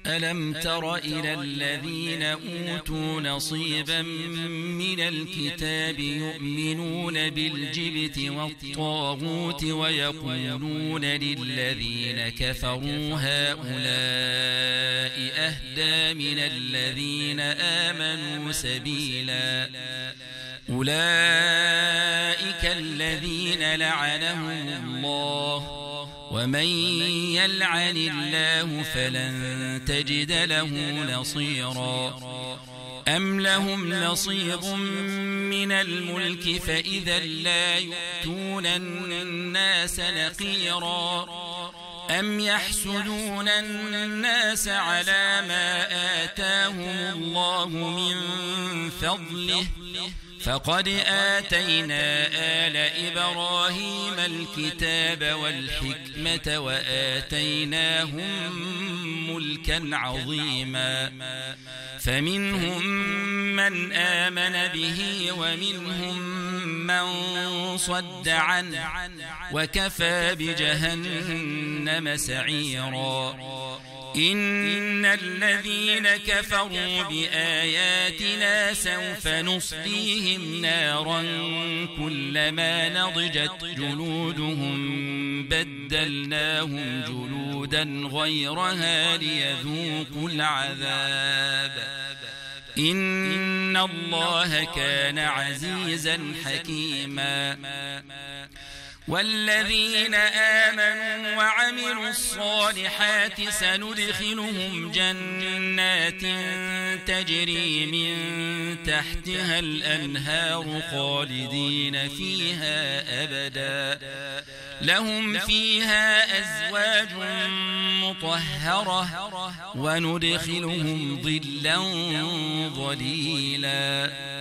ألم تر إلى الذين أوتوا نصيبا من الكتاب يؤمنون بالجبت والطاغوت ويقولون للذين كفروا هؤلاء أهدى من الذين آمنوا سبيلا أولئك الذين لعنهم الله ومن يلعن الله فلن تجد له نصيرا أم لهم نصيب من الملك فإذا لا يؤتون الناس نقيرا أم يحسدون الناس على ما آتاهم الله من فضله فقد آتينا آل إبراهيم الكتاب والحكمة وآتيناهم ملكا عظيما فمنهم من آمن به ومنهم من صد عنه وكفى بجهنم سعيرا إن الذين كفروا بآياتنا سوف نصليهم نارا كلما نضجت جلودهم بدلناهم جلودا غيرها ليذوقوا العذاب إن الله كان عزيزا حكيما والذين آمنوا وعملوا الصالحات سندخلهم جنات تجري من تحتها الأنهار خالدين فيها أبدا لهم فيها أزواج مطهرة وندخلهم ظلا ظليلا